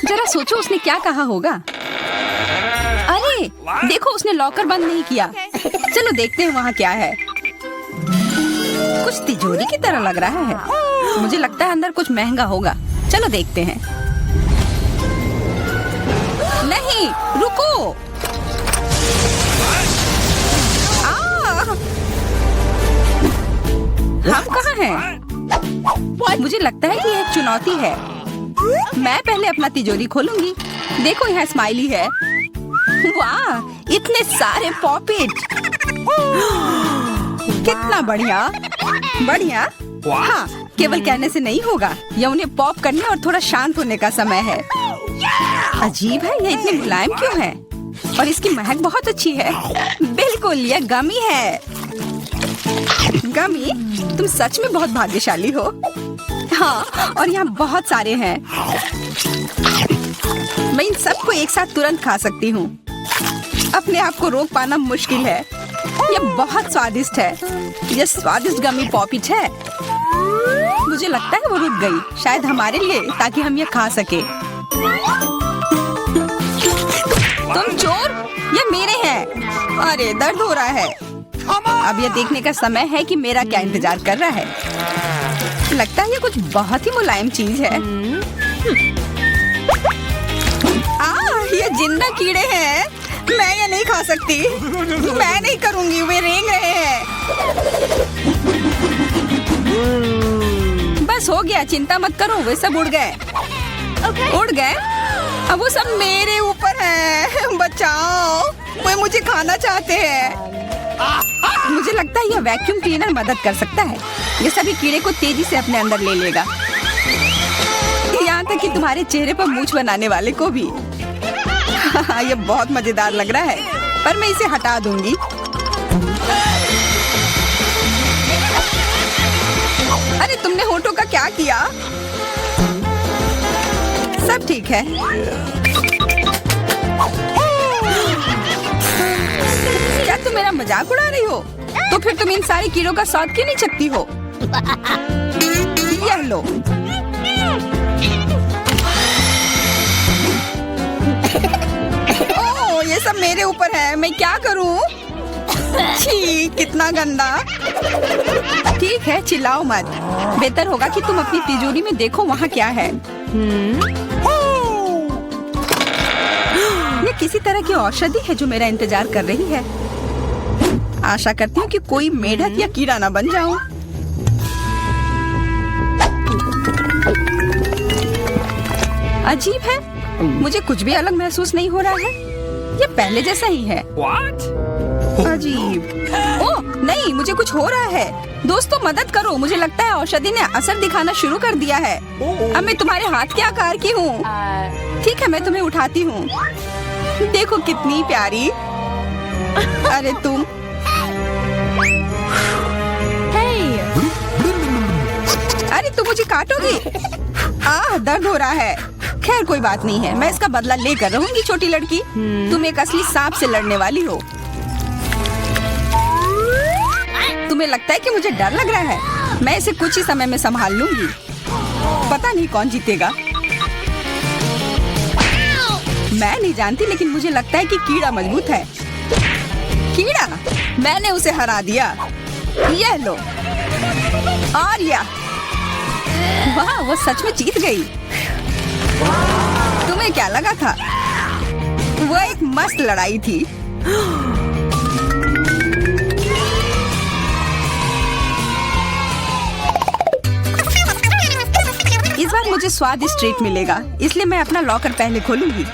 जरा सोचो उसने क्या कहा होगा। अरे देखो, उसने लॉकर बंद नहीं किया। चलो देखते हैं वहाँ क्या है। कुछ तिजोरी की तरह लग रहा है। मुझे लगता है अंदर कुछ महंगा होगा। चलो देखते हैं। नहीं, रुको। हम कहाँ हैं? मुझे लगता है कि यह एक चुनौती है। मैं पहले अपना तिजोरी खोलूंगी। देखो, यहाँ स्माइली है। वाह, इतने सारे पॉपिट। कितना बढ़िया। बढ़िया। हाँ, केवल कहने से नहीं होगा। यह उन्हें पॉप करने और थोड़ा शांत होने का समय है। अजीब है, यह इतनी मुलायम क्यों है? और इसकी महक बहुत अच्छी है। बिल्कुल, यह गमी है। गमी, तुम सच में बहुत भाग्यशाली हो। हाँ, और यहाँ बहुत सारे हैं। मैं इन सबको एक साथ तुरंत खा सकती हूँ। अपने आप को रोक पाना मुश्किल है। यह बहुत स्वादिष्ट है। यह स्वादिष्ट गमी पॉपिट है। मुझे लगता है वो रुक गई, शायद हमारे लिए, ताकि हम यह खा सके। तुम चोर, ये मेरे हैं। अरे दर्द हो रहा है। अब यह देखने का समय है कि मेरा क्या इंतजार कर रहा है। लगता है ये कुछ बहुत ही मुलायम चीज है। ये जिंदा कीड़े हैं। मैं ये नहीं खा सकती। मैं नहीं करूंगी, वे रेंग रहे हैं। बस हो गया, चिंता मत करो, वे सब उड़ गए। उड़ गए? अब वो सब मेरे ऊपर है। बचाओ, वे मुझे खाना चाहते हैं। मुझे लगता है यह वैक्यूम क्लीनर मदद कर सकता है। ये सभी कीड़े को तेजी से अपने अंदर ले लेगा, यहाँ तक कि तुम्हारे चेहरे पर मूंछ बनाने वाले को भी। ये बहुत मजेदार लग रहा है, पर मैं इसे हटा दूंगी। अरे तुमने होठों का क्या किया? सब ठीक है। क्या तुम मेरा मजाक उड़ा रही हो? तो फिर तुम इन सारे कीड़ों का स्वाद क्यों नहीं चखती हो? यह लो। ओह, ये सब मेरे ऊपर है। मैं क्या करूं? छी, कितना गंदा। ठीक है, चिल्लाओ मत। बेहतर होगा कि तुम अपनी तिजोरी में देखो वहाँ क्या है। ये किसी तरह की औषधि है जो मेरा इंतजार कर रही है। आशा करती हूँ कि कोई मेढक या कीड़ा ना बन जाऊं। अजीब है, मुझे कुछ भी अलग महसूस नहीं हो रहा है। ये पहले जैसा ही है। अजीब। ओह नहीं, मुझे कुछ हो रहा है। दोस्तों मदद करो, मुझे लगता है औषधि ने असर दिखाना शुरू कर दिया है। अब मैं तुम्हारे हाथ के आकार की हूँ। ठीक है, मैं तुम्हें उठाती हूँ। देखो कितनी प्यारी। अरे तुम। अरे तुम मुझे काटोगी? दर्द हो रहा है। खैर कोई बात नहीं है, मैं इसका बदला लेकर रहूंगी। छोटी लड़की, तुम एक असली सांप से लड़ने वाली हो। तुम्हें लगता है कि मुझे डर लग रहा है? मैं इसे कुछ ही समय में संभाल लूंगी। पता नहीं कौन जीतेगा। मैं नहीं जानती, लेकिन मुझे लगता है कि कीड़ा मजबूत है। कीड़ा, मैंने उसे हरा दिया। यह लो। और यह, वाह, वो सच में जीत गई। तुम्हें क्या लगा था? वो एक मस्त लड़ाई थी। इस बार मुझे स्वादिष्ट ट्रीट मिलेगा, इसलिए मैं अपना लॉकर पहले खोलूंगी।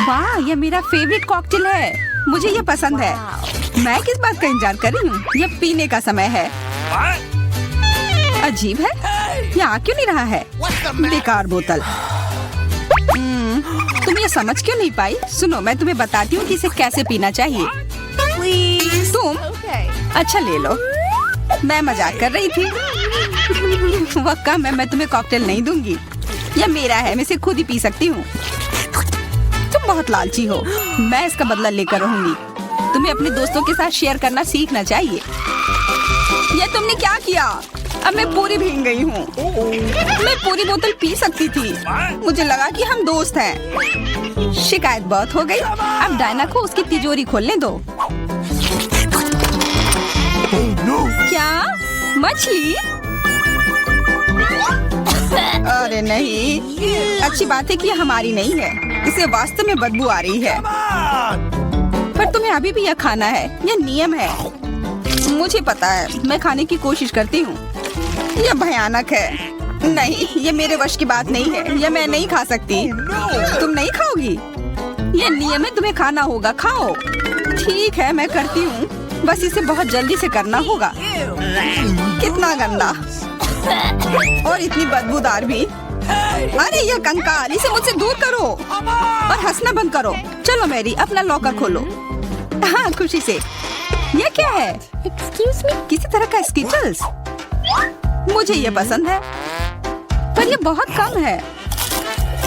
वाह, यह मेरा फेवरेट कॉकटेल है। मुझे यह पसंद है। मैं किस बात का इंतजार कर रही हूँ? यह पीने का समय है। अजीब है, यह आ क्यों नहीं रहा है? बेकार बोतल। तुम ये समझ क्यों नहीं पाई? सुनो, मैं तुम्हें बताती हूँ कि इसे कैसे पीना चाहिए। तुम अच्छा ले लो। मैं मजाक कर रही थी। वह कम है, मैं तुम्हें कॉकटेल नहीं दूंगी। यह मेरा है, मैं इसे खुद ही पी सकती हूँ। तुम बहुत लालची हो। मैं इसका बदला लेकर रहूंगी। तुम्हें अपने दोस्तों के साथ शेयर करना सीखना चाहिए। यह तुमने क्या किया? अब मैं पूरी भीग गई हूँ। मैं पूरी बोतल पी सकती थी। मुझे लगा कि हम दोस्त हैं। शिकायत बहुत हो गई। अब डायना को उसकी तिजोरी खोलने दो। क्या मछली? अरे नहीं, अच्छी बात है कि ये हमारी नहीं है। इसे वास्तव में बदबू आ रही है। पर तुम्हें अभी भी यह खाना है, यह नियम है। मुझे पता है, मैं खाने की कोशिश करती हूँ। यह भयानक है। नहीं, ये मेरे वश की बात नहीं है। यह मैं नहीं खा सकती। तुम नहीं खाओगी? यह नियम है, तुम्हें खाना होगा। खाओ। ठीक है, मैं करती हूँ। बस इसे बहुत जल्दी से करना होगा। कितना गंदा और इतनी बदबूदार भी। अरे यह कंकाल, इसे मुझसे दूर करो और हंसना बंद करो। चलो मैरी, अपना लॉकर खोलो। हाँ, खुशी से। यह क्या है? एक्सक्यूज मी, किसी तरह का स्किटल्स। मुझे ये पसंद है, पर ये बहुत कम है।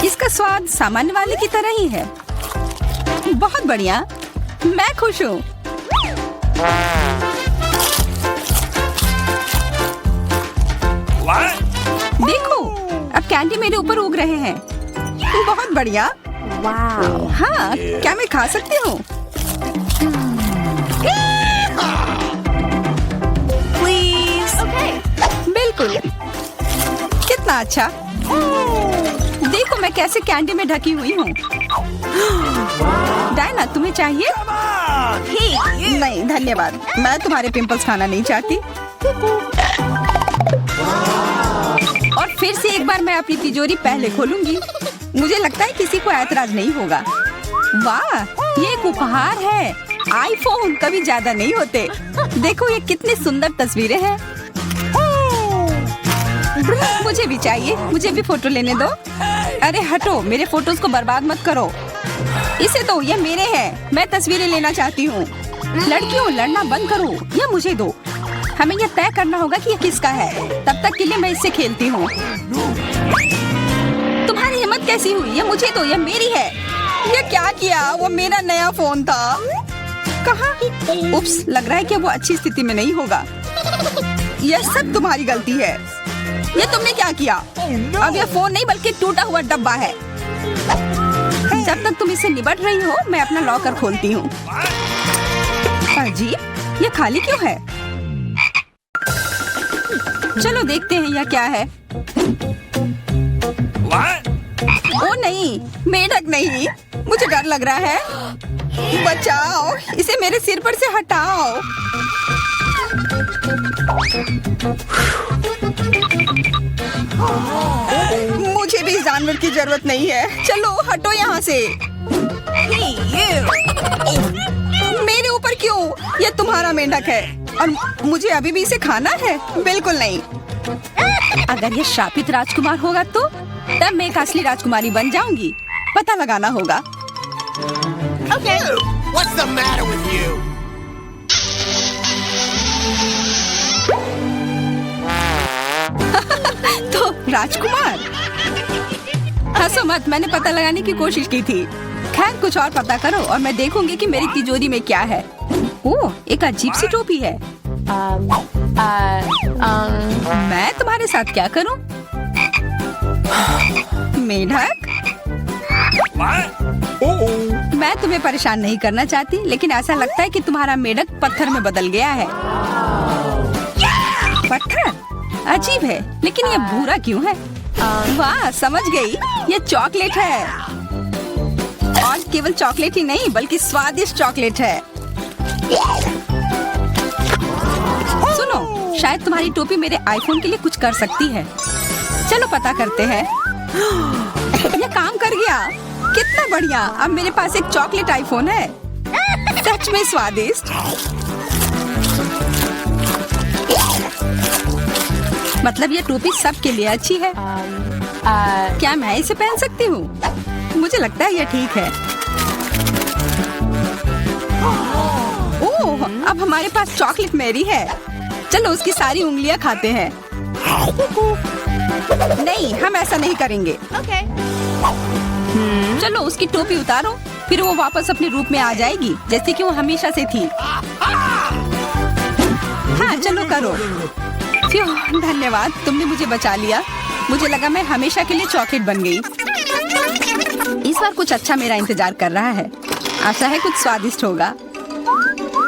इसका स्वाद सामान्य वाले की तरह ही है। बहुत बढ़िया, मैं खुश हूँ। देखो, अब कैंडी मेरे ऊपर उग रहे हैं। बहुत बढ़िया। वाह। हाँ, क्या मैं खा सकती हूँ? प्लीज। बिल्कुल। कितना अच्छा। देखो मैं कैसे कैंडी में ढकी हुई हूँ। डायना, तुम्हें चाहिए? नहीं धन्यवाद, मैं तुम्हारे पिंपल्स खाना नहीं चाहती। और फिर से एक बार मैं अपनी तिजोरी पहले खोलूंगी। मुझे लगता है किसी को ऐतराज नहीं होगा। वाह, ये एक उपहार है। आईफोन कभी ज्यादा नहीं होते। देखो ये कितनी सुंदर तस्वीरें हैं। मुझे भी चाहिए, मुझे भी फोटो लेने दो। अरे हटो, मेरे फोटोज को बर्बाद मत करो। इसे दो, ये मेरे हैं। मैं तस्वीरें लेना चाहती हूँ। लड़कियों, लड़ना बंद करो, ये मुझे दो। हमें यह तय करना होगा कि यह किसका है। तब तक के लिए मैं इससे खेलती हूँ। तुम्हारी हिम्मत कैसी हुई? ये मुझे दो, यह मेरी है। यह क्या किया? वो मेरा नया फोन था। कहाँ? उप्स, लग रहा है कि वो अच्छी स्थिति में नहीं होगा। यह सब तुम्हारी गलती है। ये तुमने क्या किया? अब यह फोन नहीं बल्कि टूटा हुआ डब्बा है। जब तक तुम इससे निपट रही हो, मैं अपना लॉकर खोलती हूँ। अजीब, ये खाली क्यों है? चलो देखते हैं यह क्या है। ओ नहीं, मेढक नहीं। मुझे डर लग रहा है। बचाओ, इसे मेरे सिर पर से हटाओ। मुझे भी जानवर की जरूरत नहीं है। चलो हटो यहाँ से। मेरे ऊपर क्यों? यह तुम्हारा मेंढक है और मुझे अभी भी इसे खाना है? बिल्कुल नहीं। अगर ये शापित राजकुमार होगा तो तब मैं एक असली राजकुमारी बन जाऊंगी। पता लगाना होगा। Okay. What's the matter with you? तो राजकुमार, हंसो मत, मैंने पता लगाने की कोशिश की थी। खैर कुछ और पता करो और मैं देखूंगी कि मेरी तिजोरी में क्या है। ओह, एक अजीब सी टोपी है। मैं तुम्हारे साथ क्या करूं? मेढक, मैं तुम्हें परेशान नहीं करना चाहती, लेकिन ऐसा लगता है कि तुम्हारा मेढक पत्थर में बदल गया है। पत्थर? अजीब है, लेकिन ये भूरा क्यों है? वाह, समझ गई, ये चॉकलेट है। और केवल चॉकलेट ही नहीं बल्कि स्वादिष्ट चॉकलेट है। सुनो, शायद तुम्हारी टोपी मेरे आईफोन के लिए कुछ कर सकती है। चलो पता करते हैं। ये काम कर गया। कितना बढ़िया, अब मेरे पास एक चॉकलेट आईफोन है। सच में स्वादिष्ट। मतलब ये टोपी सबके लिए अच्छी है। क्या मैं इसे पहन सकती हूँ? मुझे लगता है ये ठीक है। ओह, अब हमारे पास चॉकलेट मैरी है। चलो उसकी सारी उंगलियां खाते हैं। नहीं, हम ऐसा नहीं करेंगे। चलो उसकी टोपी उतारो, फिर वो वापस अपने रूप में आ जाएगी जैसे कि वो हमेशा से थी। हाँ चलो करो। धन्यवाद, तुमने मुझे बचा लिया। मुझे लगा मैं हमेशा के लिए चॉकलेट बन गई। इस बार कुछ अच्छा मेरा इंतजार कर रहा है। आशा है कुछ स्वादिष्ट होगा।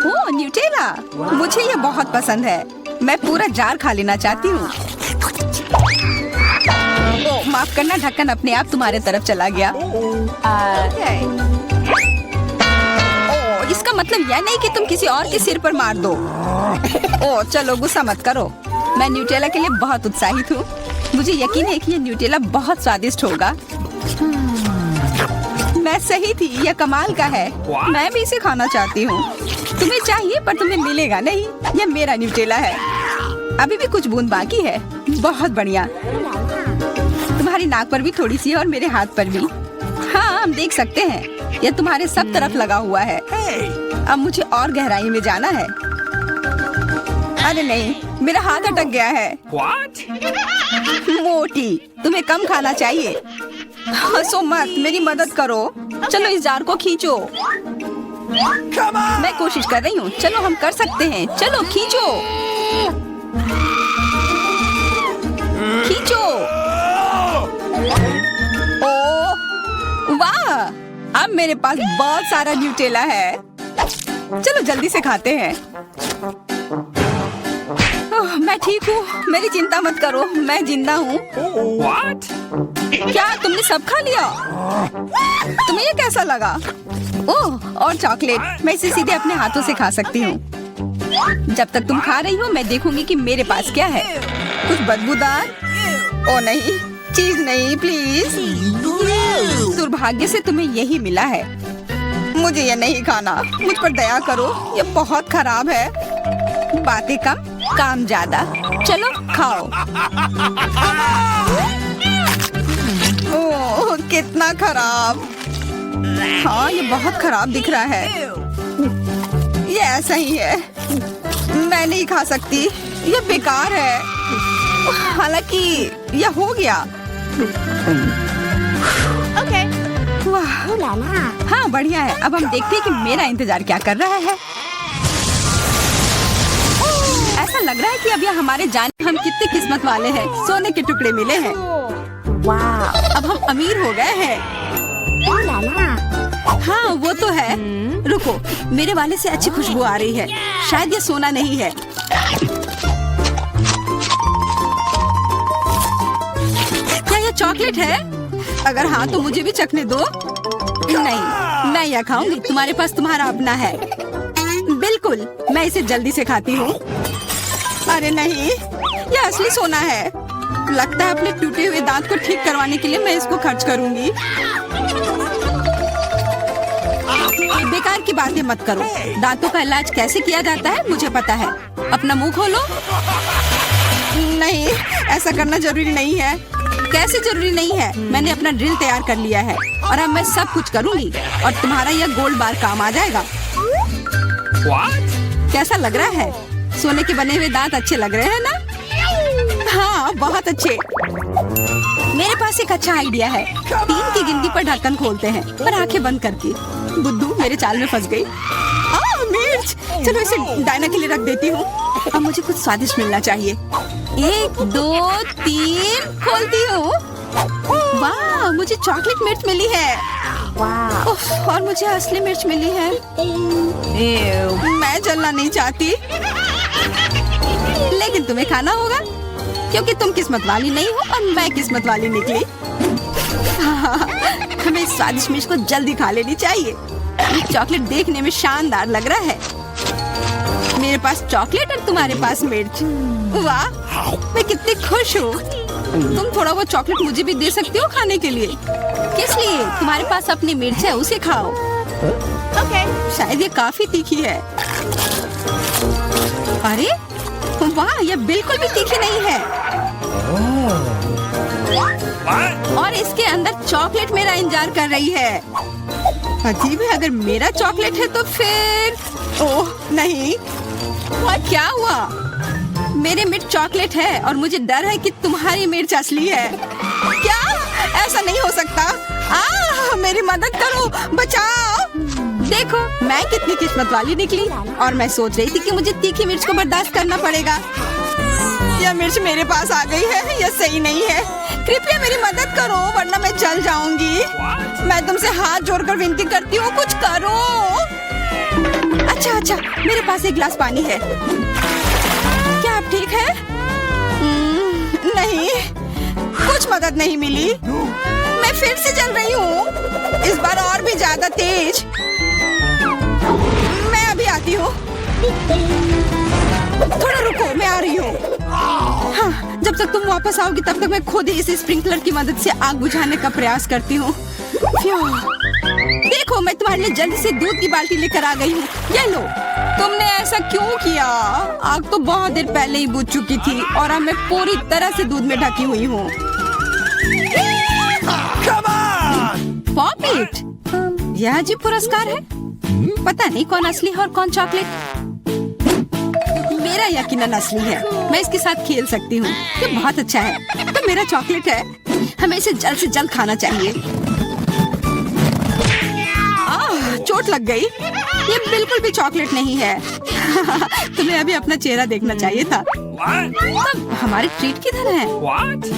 ओह, न्यूटेला! मुझे ये बहुत पसंद है। मैं पूरा जार खा लेना चाहती हूँ। ओह, माफ करना, ढक्कन अपने आप तुम्हारे तरफ चला गया। ओह, इसका मतलब यह नहीं कि तुम किसी और के सिर पर मार दो। ओह, चलो गुस्सा मत करो। मैं न्यूटेला के लिए बहुत उत्साहित हूँ। मुझे यकीन है कि ये न्यूटेला बहुत स्वादिष्ट होगा। मैं सही थी, यह कमाल का है। मैं भी इसे खाना चाहती हूँ। तुम्हें चाहिए पर तुम्हें मिलेगा नहीं। यह मेरा न्यूटेला है। अभी भी कुछ बूंद बाकी है। बहुत बढ़िया। तुम्हारी नाक पर भी थोड़ी सी है और मेरे हाथ पर भी। हाँ, हम देख सकते हैं। यह तुम्हारे सब तरफ लगा हुआ है। अब मुझे और गहराई में जाना है। अरे नहीं, मेरा हाथ अटक गया है। मोटी, तुम्हें कम खाना चाहिए। हंसो मत, मेरी मदद करो। चलो इस जार को खींचो। मैं कोशिश कर रही हूँ। चलो हम कर सकते हैं। चलो खींचो, खींचो। ओह वाह, अब मेरे पास बहुत सारा न्यूटेला है। चलो जल्दी से खाते हैं। ओह, मैं ठीक हूँ, मेरी चिंता मत करो, मैं जिंदा हूँ। क्या तुमने सब खा लिया? तुम्हें ये कैसा लगा? ओह, और चॉकलेट। मैं इसे सीधे अपने हाथों से खा सकती हूँ। जब तक तुम खा रही हो मैं देखूंगी कि मेरे पास क्या है। कुछ बदबूदार? ओ नहीं, चीज नहीं, प्लीज। दुर्भाग्य से तुम्हें यही मिला है। मुझे ये नहीं खाना। मुझ पर दया करो, ये बहुत खराब है। बातें कम, काम ज्यादा। चलो खाओ। ओह, कितना खराब। हाँ, ये बहुत खराब दिख रहा है। ये ऐसा ही है। मैं नहीं खा सकती, ये बेकार है। हालांकि यह हो गया। वाह, हाँ बढ़िया है। अब हम देखते हैं कि मेरा इंतजार क्या कर रहा है। ऐसा लग रहा है कि अब यह हमारे जाने हम कितने किस्मत वाले हैं। सोने के टुकड़े मिले हैं। वाह, अब हम अमीर हो गए हैं। हाँ वो तो है। रुको, मेरे वाले से अच्छी खुशबू आ रही है। शायद ये सोना नहीं है। क्या ये चॉकलेट है? अगर हाँ तो मुझे भी चखने दो। नहीं, मैं यह खाऊंगी। तुम्हारे पास तुम्हारा अपना है। बिल्कुल, मैं इसे जल्दी से खाती हूँ। अरे नहीं, यह असली सोना है। लगता है अपने टूटे हुए दांत को ठीक करवाने के लिए मैं इसको खर्च करूंगी। बेकार की बातें मत करो। दांतों का इलाज कैसे किया जाता है मुझे पता है। अपना मुंह खोलो। नहीं, ऐसा करना जरूरी नहीं है। कैसे जरूरी नहीं है? मैंने अपना ड्रिल तैयार कर लिया है और अब मैं सब कुछ करूंगी और तुम्हारा यह गोल्ड बार काम आ जाएगा। कैसा लग रहा है? सोने के बने हुए दांत अच्छे लग रहे हैं ना? हाँ, बहुत अच्छे। मेरे पास एक अच्छा आइडिया है। 3 की गिनती पर ढक्कन खोलते हैं, पर आंखें बंद करके। बुद्धू मेरे चाल में फंस गई। मिर्च! चलो इसे डायना के लिए रख देती हूँ। अब मुझे कुछ स्वादिष्ट मिलना चाहिए। 1 2 3 खोलती हूँ। वाह, मुझे चॉकलेट मिर्च मिली है। उफ, और मुझे असली मिर्च मिली है। मैं जलना नहीं चाहती, लेकिन तुम्हें खाना होगा क्योंकि तुम किस्मत वाली नहीं हो और मैं किस्मत वाली निकली। हमें इस स्वादिष्ट मिर्च को जल्दी खा लेनी चाहिए। ये चॉकलेट देखने में शानदार लग रहा है। मेरे पास चॉकलेट और तुम्हारे पास मिर्च। वाह, मैं कितनी खुश हूँ। तुम थोड़ा वो चॉकलेट मुझे भी दे सकती हो खाने के लिए। किस लिए? तुम्हारे पास अपनी मिर्च है, उसे खाओ। शायद ये काफी तीखी है। अरे वाह, यह बिल्कुल भी तीखी नहीं है। और इसके अंदर चॉकलेट मेरा इंतजार कर रही है। अजीब है, अगर मेरा चॉकलेट है तो फिर ओह नहीं, क्या हुआ? मेरे मिर्च चॉकलेट है और मुझे डर है कि तुम्हारी मिर्च असली है। क्या? ऐसा नहीं हो सकता। मेरी मदद करो, बचाओ। देखो मैं कितनी किस्मत वाली निकली और मैं सोच रही थी कि मुझे तीखी मिर्च को बर्दाश्त करना पड़ेगा। यह मिर्च मेरे पास आ गई है, यह सही नहीं है। कृपया मेरी मदद करो वरना मैं जल जाऊंगी। मैं तुमसे हाथ जोड़कर विनती करती हूँ, कुछ करो। अच्छा, मेरे पास एक गिलास पानी है। क्या आप ठीक है? नहीं, कुछ मदद नहीं मिली। मैं फिर से जल रही हूँ, इस बार और भी ज्यादा तेज। मैं अभी आती हूँ। थोड़ा रुको, मैं आ रही हूँ। हाँ, जब तक तुम वापस आओगी तब तक मैं खुद ही इस स्प्रिंकलर की मदद से आग बुझाने का प्रयास करती हूँ। देखो, मैं तुम्हारे लिए जल्दी से दूध की बाल्टी लेकर आ गई हूँ। ये लो। तुमने ऐसा क्यों किया? आग तो बहुत देर पहले ही बुझ चुकी थी और अब मैं पूरी तरह से दूध में ढकी हुई हूँ। पॉपिट, यह अजीब पुरस्कार है। पता नहीं कौन असली है और कौन चॉकलेट। मेरा यकीनन असली है, मैं इसके साथ खेल सकती हूँ। ये बहुत अच्छा है। तो मेरा चॉकलेट है, हमें इसे जल्द से जल्द खाना चाहिए। चोट लग गई। ये बिल्कुल भी चॉकलेट नहीं है। तुम्हें अभी अपना चेहरा देखना चाहिए था। तब हमारे ट्रीट किधर है?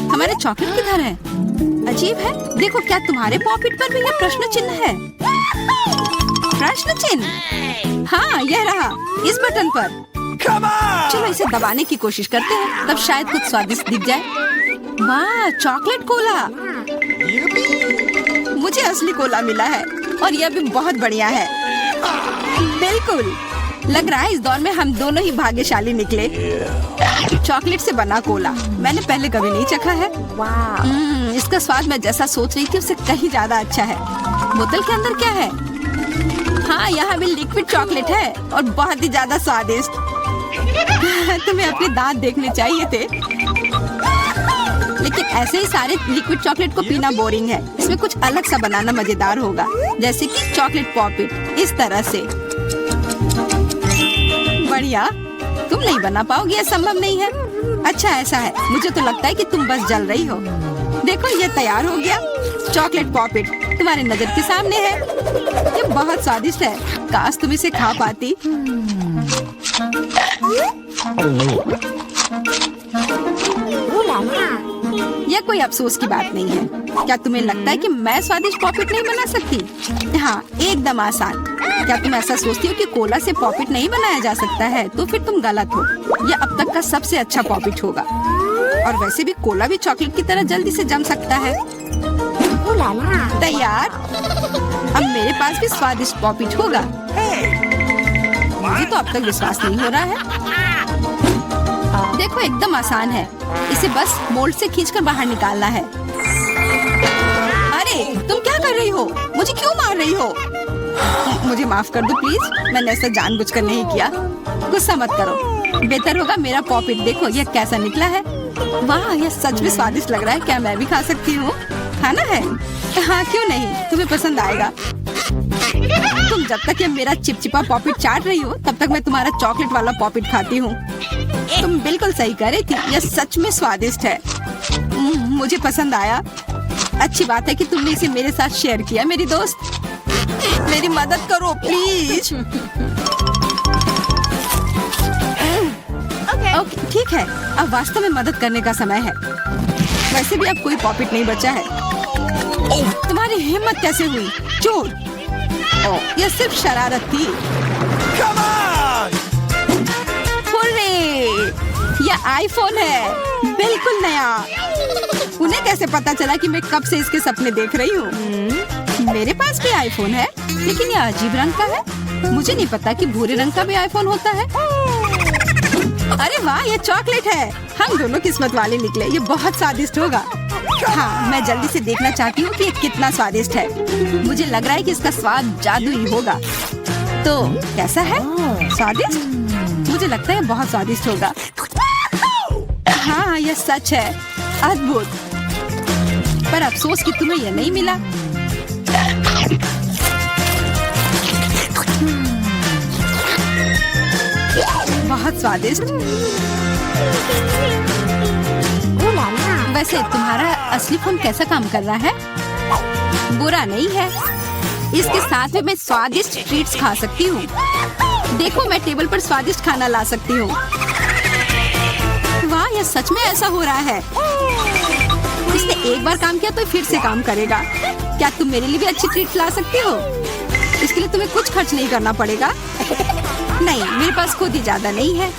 हमारे चॉकलेट किधर है? अजीब है। देखो, क्या तुम्हारे पॉकेट पर भी यह प्रश्न चिन्ह है? प्रश्न चिन्ह? हाँ, यह रहा, इस बटन पर। चलो इसे दबाने की कोशिश करते हैं, तब शायद कुछ स्वादिष्ट दिख जाए। वाह, चॉकलेट कोला। मुझे असली कोला मिला है और यह भी बहुत बढ़िया है। बिल्कुल, लग रहा है इस दौर में हम दोनों ही भाग्यशाली निकले। चॉकलेट से बना कोला मैंने पहले कभी नहीं चखा है। इसका स्वाद मैं जैसा सोच रही थी उससे कहीं ज्यादा अच्छा है। बोतल के अंदर क्या है? हाँ, यहाँ भी लिक्विड चॉकलेट है और बहुत ही ज्यादा स्वादिष्ट। तुम्हें अपने दांत देखने चाहिए थे। लेकिन ऐसे ही सारे लिक्विड चॉकलेट को पीना बोरिंग है। इसमें कुछ अलग सा बनाना मजेदार होगा, जैसे कि चॉकलेट पॉपिट, इस तरह से। बढ़िया। तुम नहीं बना पाओगी, यह संभव नहीं है। अच्छा, ऐसा है। मुझे तो लगता है कि तुम बस जल रही हो। देखो, ये तैयार हो गया। चॉकलेट पॉपिट तुम्हारी नजर के सामने है। ये बहुत स्वादिष्ट है। काश तुम इसे खा पाती। यह कोई अफसोस की बात नहीं है। क्या तुम्हें लगता है कि मैं स्वादिष्ट पॉपिट नहीं बना सकती? हाँ, एकदम आसान। क्या तुम ऐसा सोचती हो कि कोला से पॉपिट नहीं बनाया जा सकता है? तो फिर तुम गलत हो। यह अब तक का सबसे अच्छा पॉपिट होगा। और वैसे भी कोला भी चॉकलेट की तरह जल्दी से जम सकता है। तैयार। अब मेरे पास भी स्वादिष्ट पॉपिट होगा। मुझे तो अब तक विश्वास नहीं हो रहा है। देखो, एकदम आसान है। इसे बस मोल्ड से खींचकर बाहर निकालना है। अरे, तुम क्या कर रही हो? मुझे क्यों मार रही हो? मुझे माफ कर दो प्लीज, मैंने ऐसा जानबूझकर नहीं किया। गुस्सा मत करो। बेहतर होगा मेरा पॉपिट देखो यह कैसा निकला है। वाह, यह सच में स्वादिष्ट लग रहा है। क्या मैं भी खा सकती हूँ? खाना है? हाँ, क्यों नहीं, तुम्हें पसंद आएगा। तुम जब तक ये मेरा चिपचिपा पॉपिट चाट रही हो तब तक मैं तुम्हारा चॉकलेट वाला पॉपिट खाती हूँ। तुम बिल्कुल सही कह रही थी, यह सच में स्वादिष्ट है। मुझे पसंद आया। अच्छी बात है कि तुमने इसे मेरे साथ शेयर किया। मेरी दोस्त, मेरी मदद करो प्लीज। ओके, ठीक है। अब वास्तव में मदद करने का समय है। वैसे भी अब कोई पॉपिट नहीं बचा है। तुम्हारी हिम्मत कैसे हुई? चोर! यह सिर्फ शरारत थी। हुर्रे! यह आईफोन है, बिल्कुल नया। उन्हें कैसे पता चला कि मैं कब से इसके सपने देख रही हूँ? मेरे पास भी आईफोन है, लेकिन यह अजीब रंग का है। मुझे नहीं पता कि भूरे रंग का भी आईफोन होता है। अरे वाह, ये चॉकलेट है। हम दोनों किस्मत वाले निकले। ये बहुत स्वादिष्ट होगा। हाँ, मैं जल्दी से देखना चाहती हूँ कि ये कितना स्वादिष्ट है। मुझे लग रहा है कि इसका स्वाद जादुई होगा। तो कैसा है? स्वादिष्ट? मुझे लगता है बहुत स्वादिष्ट होगा। हाँ, यह सच है। अद्भुत। पर अफसोस कि तुम्हें यह नहीं मिला। बहुत स्वादिष्ट। वैसे तुम्हारा असली फोन कैसा काम कर रहा है? बुरा नहीं है। इसके साथ में मैं स्वादिष्ट ट्रीट्स खा सकती हूँ। देखो, मैं टेबल पर स्वादिष्ट खाना ला सकती हूँ। वाह, यह सच में ऐसा हो रहा है। इसने एक बार काम किया तो फिर से काम करेगा। क्या तुम मेरे लिए भी अच्छी ट्रीट ला सकती हो? इसके लिए तुम्हें कुछ खर्च नहीं करना पड़ेगा। नहीं, मेरे पास खुद ही ज्यादा नहीं है।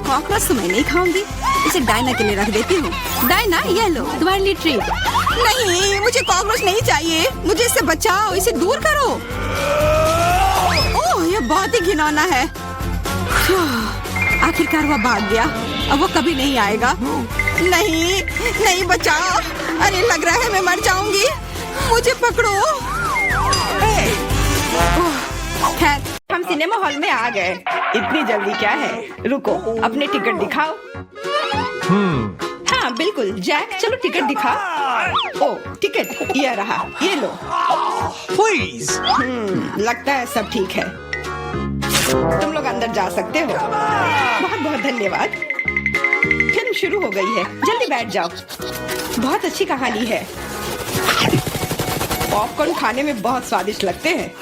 कॉकरोच तो मैं नहीं खाऊंगी। इसे डायना के लिए रख देती हूँ। डायना, ये लो तुम्हारे लिए ट्रीट। नहीं, मुझे कॉकरोच नहीं चाहिए। मुझे इससे बचाओ, इसे दूर करो। ओह, ये बहुत ही घिनौना है। आखिरकार वह भाग गया। अब वो कभी नहीं आएगा। नहीं, नहीं, बचाओ। अरे लग रहा है मैं मर जाऊंगी। मुझे पकड़ो। खैर, हम सिनेमा हॉल में आ गए। इतनी जल्दी क्या है? रुको, अपने टिकट दिखाओ। हाँ बिल्कुल, जैक चलो टिकट दिखाओ। ओ, टिकट ये रहा, ये लो। Please. लगता है सब ठीक है। तुम लोग अंदर जा सकते हो। बहुत बहुत धन्यवाद। फिल्म शुरू हो गई है, जल्दी बैठ जाओ। बहुत अच्छी कहानी है। पॉपकॉर्न खाने में बहुत स्वादिष्ट लगते हैं।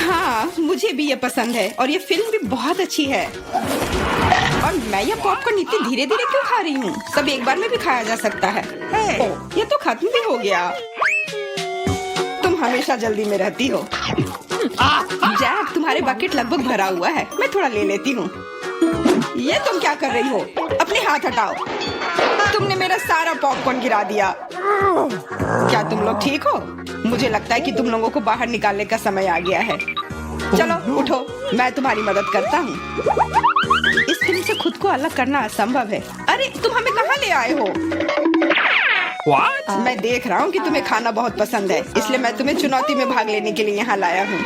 हाँ, मुझे भी ये पसंद है और ये फिल्म भी बहुत अच्छी है। और मैं ये पॉपकॉर्न इतनी धीरे धीरे क्यों खा रही हूँ? सब एक बार में भी खाया जा सकता है। ओह, ये तो खत्म भी हो गया। तुम हमेशा जल्दी में रहती हो। जैक, तुम्हारे बकेट लगभग भरा हुआ है। मैं थोड़ा ले लेती हूँ। ये तुम क्या कर रही हो? अपने हाथ हटाओ। तुमने मेरा सारा पॉपकॉर्न गिरा दिया। क्या तुम लोग ठीक हो? मुझे लगता है कि तुम लोगों को बाहर निकालने का समय आ गया है। चलो उठो, मैं तुम्हारी मदद करता हूँ। इस फिल्म से खुद को अलग करना असंभव है। अरे तुम हमें कहाँ ले आए हो? What? मैं देख रहा हूँ कि तुम्हें खाना बहुत पसंद है, इसलिए मैं तुम्हें चुनौती में भाग लेने के लिए यहाँ लाया हूँ।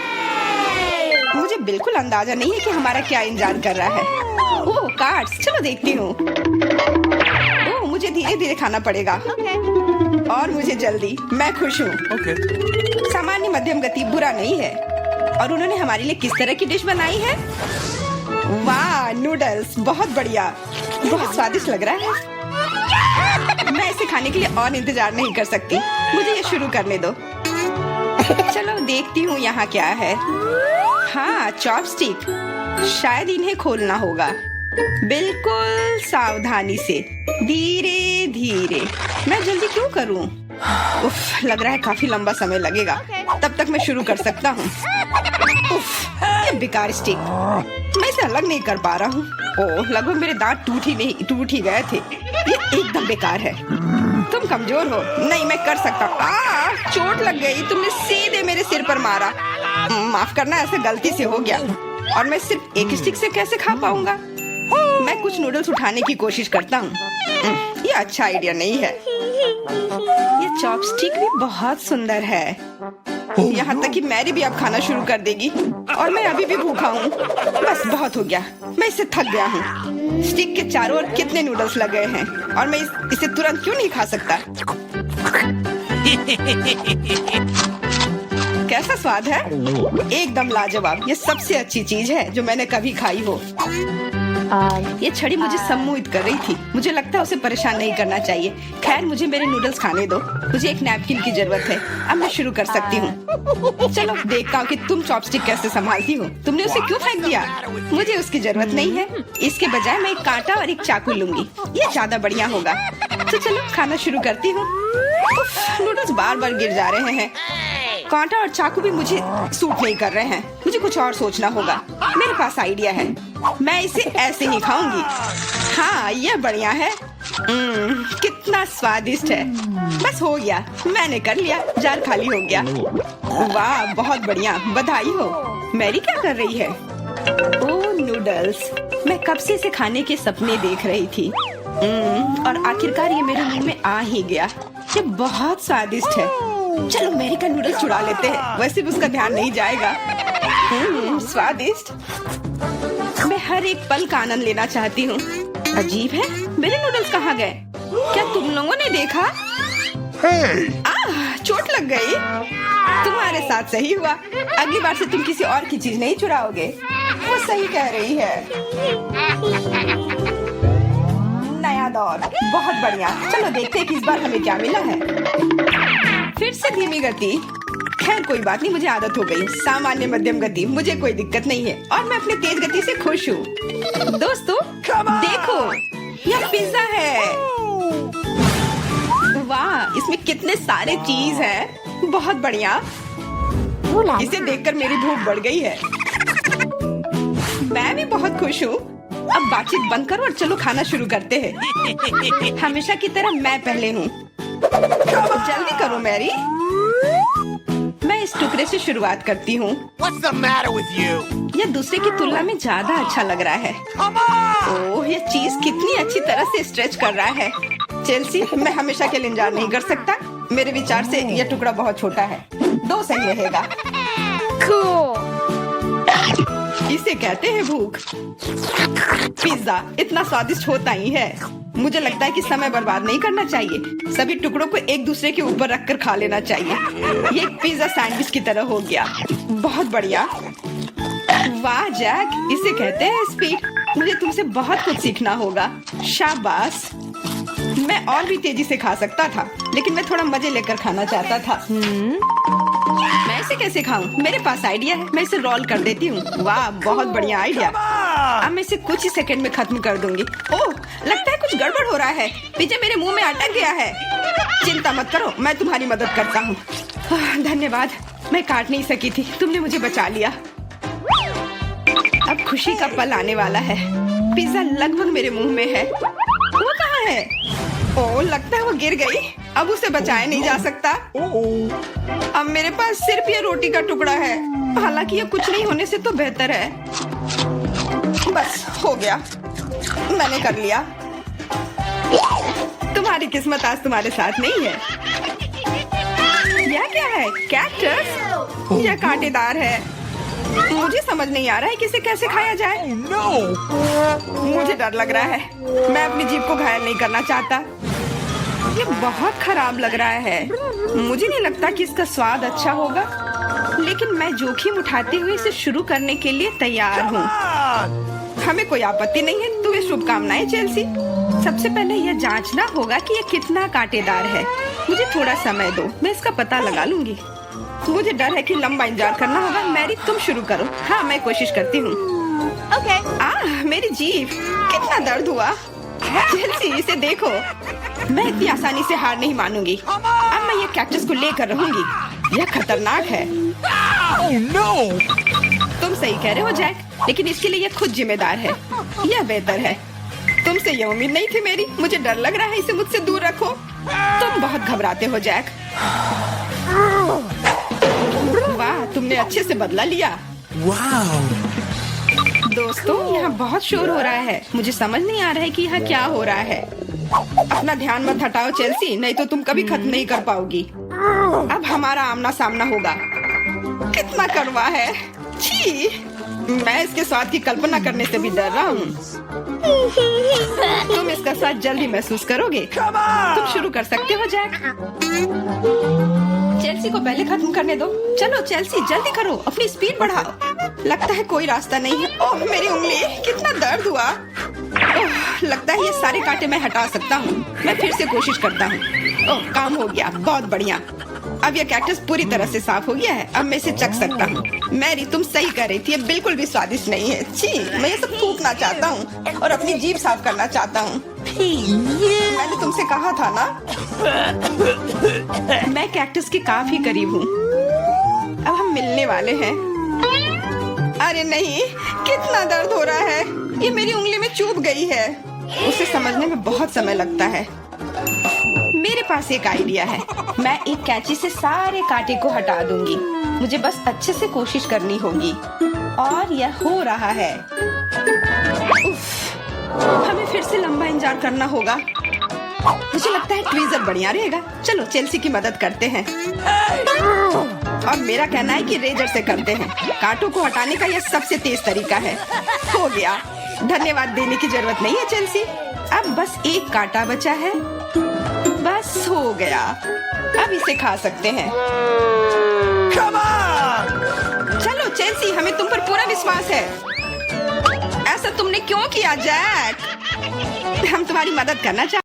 मुझे बिल्कुल अंदाजा नहीं है कि हमारा क्या इंतजार कर रहा है। ओह, कार्ड्स, चलो देखती हूँ। ओह, मुझे धीरे धीरे खाना पड़ेगा। और मुझे जल्दी। मैं खुश हूँ। Okay. सामान्य मध्यम गति बुरा नहीं है। और उन्होंने हमारे लिए किस तरह की डिश बनाई है? वाह, नूडल्स, बहुत बढ़िया, बहुत स्वादिष्ट लग रहा है। मैं इसे खाने के लिए और इंतजार नहीं कर सकती। मुझे ये शुरू करने दो। चलो देखती हूँ यहाँ क्या है। हाँ, चॉपस्टिक। शायद इन्हें खोलना होगा। बिल्कुल सावधानी से, धीरे धीरे। मैं जल्दी क्यों करूँ? उफ, लग रहा है काफी लंबा समय लगेगा। तब तक मैं शुरू कर सकता हूँ। उफ, ये बेकार स्टिक। मैं इसे अलग नहीं कर पा रहा हूँ। ओह, लगभग मेरे दांत टूट ही गए थे। ये एकदम बेकार है। तुम कमजोर हो। नहीं, मैं कर सकता हूँ। चोट लग गई। तुमने सीधे मेरे सिर पर मारा। माफ करना, ऐसे गलती से हो गया। और मैं सिर्फ एक स्टिक से कैसे खा पाऊंगा? मैं कुछ नूडल्स उठाने की कोशिश करता हूँ। ये अच्छा आइडिया नहीं है। ये चॉपस्टिक भी बहुत सुंदर है। यहाँ तक कि मैरी भी अब खाना शुरू कर देगी। और मैं अभी भी भूखा हूँ। बस बहुत हो गया, मैं इससे थक गया हूँ। स्टिक के चारों ओर कितने नूडल्स लगे हैं और मैं इसे तुरंत क्यों नहीं खा सकता? कैसा स्वाद है? एकदम लाजवाब। ये सबसे अच्छी चीज है जो मैंने कभी खाई हो। ये छड़ी मुझे सम्मोहित कर रही थी। मुझे लगता है उसे परेशान नहीं करना चाहिए। खैर, मुझे मेरे नूडल्स खाने दो। मुझे एक नैपकिन की जरूरत है। अब मैं शुरू कर सकती हूँ। चलो देखता हूँ कि तुम चॉपस्टिक कैसे संभालती हो। तुमने उसे क्यों फेंक दिया? मुझे उसकी जरूरत नहीं है। इसके बजाय मैं एक कांटा और एक चाकू लूंगी। ये ज्यादा बढ़िया होगा। तो चलो खाना शुरू करती हूँ। नूडल्स बार बार गिर जा रहे हैं। कांटा और चाकू भी मुझे सूट नहीं कर रहे हैं। मुझे कुछ और सोचना होगा। मेरे पास आइडिया है। मैं इसे ऐसे ही खाऊंगी। हाँ, ये बढ़िया है। कितना स्वादिष्ट है। बस हो गया, मैंने कर लिया। जार खाली हो गया। वाह, बहुत बढ़िया, बधाई हो। मैरी क्या कर रही है? ओह, नूडल्स। मैं कब से इसे खाने के सपने देख रही थी। और आखिरकार ये मेरे मुंह में आ ही गया। ये बहुत स्वादिष्ट है। चलो मैरी का नूडल्स चुरा लेते हैं। वैसे भी उसका ध्यान नहीं जाएगा। स्वादिष्ट। मैं हर एक पल का आनंद लेना चाहती हूँ। अजीब है, मेरे नूडल्स कहाँ गए? क्या तुम लोगों ने देखा? चोट लग गई। तुम्हारे साथ सही हुआ। अगली बार से तुम किसी और की चीज नहीं चुराओगे। वो सही कह रही है। नया दौर, बहुत बढ़िया। चलो देखते हैं कि इस बार हमें क्या मिला है। फिर से धीमी गति। खैर कोई बात नहीं, मुझे आदत हो गई। सामान्य मध्यम गति, मुझे कोई दिक्कत नहीं है और मैं अपनी तेज गति से खुश हूँ। दोस्तों देखो, यह पिज्जा है। वाह, इसमें कितने सारे चीज है, बहुत बढ़िया। इसे देखकर मेरी भूख बढ़ गई है। मैं भी बहुत खुश हूँ। अब बातचीत बंद करो और चलो खाना शुरू करते हैं। हमेशा की तरह मैं पहले हूँ। जल्दी करो मैरी। मैं इस टुकड़े से शुरुआत करती हूँ। What's the matter with you? यह दूसरे की तुलना में ज्यादा अच्छा लग रहा है। Come on! ओह, यह चीज कितनी अच्छी तरह से स्ट्रेच कर रहा है। चेल्सी, मैं हमेशा के लिए इंतजार नहीं कर सकता। मेरे विचार से यह टुकड़ा बहुत छोटा है। 2 सही रहेगा। इसे कहते हैं भूख। पिज्जा इतना स्वादिष्ट होता ही है। मुझे लगता है कि समय बर्बाद नहीं करना चाहिए। सभी टुकड़ों को एक दूसरे के ऊपर रखकर खा लेना चाहिए। ये एक पिज्जा सैंडविच की तरह हो गया। बहुत बढ़िया। वाह जैक, इसे कहते हैं स्पीड। मुझे तुमसे बहुत कुछ सीखना होगा। शाबाश। मैं और भी तेजी से खा सकता था, लेकिन मैं थोड़ा मजे लेकर खाना चाहता था। मैं इसे कैसे खाऊं? मेरे पास आइडिया है। मैं इसे रोल कर देती हूँ। वाह, बहुत बढ़िया आइडिया। अब मैं इसे कुछ ही सेकंड में खत्म कर दूंगी। ओह, लगता है कुछ गड़बड़ हो रहा है। पिज्जा मेरे मुंह में अटक गया है। चिंता मत करो, मैं तुम्हारी मदद करता हूँ। धन्यवाद। मैं काट नहीं सकी थी, तुमने मुझे बचा लिया। अब खुशी का पल आने वाला है। पिज्जा लगभग मेरे मुंह में है। वो कहाँ है? ओह, लगता है वो गिर गई। अब उसे बचाया नहीं जा सकता। अब मेरे पास सिर्फ ये रोटी का टुकड़ा है। हालांकि ये कुछ नहीं होने से तो बेहतर है। बस हो गया, मैंने कर लिया। तुम्हारी किस्मत आज तुम्हारे साथ नहीं है। यह क्या है? कैक्टस? यह कांटेदार है। मुझे समझ नहीं आ रहा है कि इसे कैसे खाया जाए। मुझे डर लग रहा है। मैं अपनी जीभ को घायल नहीं करना चाहता। ये बहुत खराब लग रहा है। मुझे नहीं लगता कि इसका स्वाद अच्छा होगा, लेकिन मैं जोखिम उठाते हुए इसे शुरू करने के लिए तैयार हूँ। हमें कोई आपत्ति नहीं है। तुम्हें शुभकामनाएं चेल्सी। सबसे पहले यह जांचना होगा कि यह कितना कांटेदार है। मुझे थोड़ा समय दो, मैं इसका पता लगा लूंगी। मुझे डर है कि लंबा इंतजार करना होगा। मैरी, तुम शुरू करो। हाँ, मैं कोशिश करती हूँ। मेरी जीभ, कितना दर्द हुआ। चेल्सी, इसे देखो। मैं इतनी आसानी से हार नहीं मानूंगी। अब मैं ये कैक्टस को लेकर रहूंगी। यह खतरनाक है। तुम सही कह रहे हो जैक, लेकिन इसके लिए यह खुद जिम्मेदार है। यह बेहतर है। तुमसे यह उम्मीद नहीं थी मेरी। मुझे डर लग रहा है। इसे मुझसे दूर रखो। तुम बहुत घबराते हो जैक। वाह, तुमने अच्छे से बदला लिया। दोस्तों, यहाँ बहुत शोर हो रहा है। मुझे समझ नहीं आ रहा है कि यहाँ क्या हो रहा है। अपना ध्यान मत हटाओ चेल्सी, नहीं तो तुम कभी खत्म नहीं कर पाओगी। अब हमारा आमना सामना होगा। कितना कड़वा है। छी, मैं इसके स्वाद की कल्पना करने से भी डर रहा हूँ। तुम इसका स्वाद जल्दी महसूस करोगे। तुम शुरू कर सकते हो जैक। चेल्सी को पहले खत्म करने दो। चलो चेल्सी, जल्दी करो, अपनी स्पीड बढ़ाओ। लगता है कोई रास्ता नहीं है। ओह, मेरी उंगली, कितना दर्द हुआ। ओह, लगता है ये सारे कांटे मैं हटा सकता हूँ। मैं फिर से कोशिश करता हूँ। ओह, काम हो गया, बहुत बढ़िया। अब यह कैक्टस पूरी तरह से साफ हो गया है। अब मैं इसे चख सकता हूँ। मैरी, तुम सही कह रही थी, ये बिल्कुल भी स्वादिष्ट नहीं है। छी, मैं ये सब थूकना चाहता हूँ और अपनी जीभ साफ करना चाहता हूँ। मैंने तुमसे कहा था ना। मैं कैक्टस के काफी करीब हूँ। अब हम मिलने वाले हैं। अरे नहीं, कितना दर्द हो रहा है। ये मेरी उंगली में चुभ गई है। उसे समझने में बहुत समय लगता है। मेरे पास एक आइडिया है। मैं एक कैंची से सारे कांटे को हटा दूंगी। मुझे बस अच्छे से कोशिश करनी होगी। और यह हो रहा है। उफ, हमें फिर से लंबा इंतजार करना होगा। मुझे लगता है ट्वीजर बढ़िया रहेगा। चलो चेल्सी की मदद करते हैं। और मेरा कहना है कि रेजर से करते हैं। कांटों को हटाने का यह सबसे तेज तरीका है। हो गया। धन्यवाद देने की जरूरत नहीं है चेल्सी। अब बस एक कांटा बचा है। बस हो गया। अब इसे खा सकते हैं। चलो चेल्सी, हमें तुम पर पूरा विश्वास है। ऐसा तुमने क्यों किया जैक? हम तुम्हारी मदद करना चाहते हैं।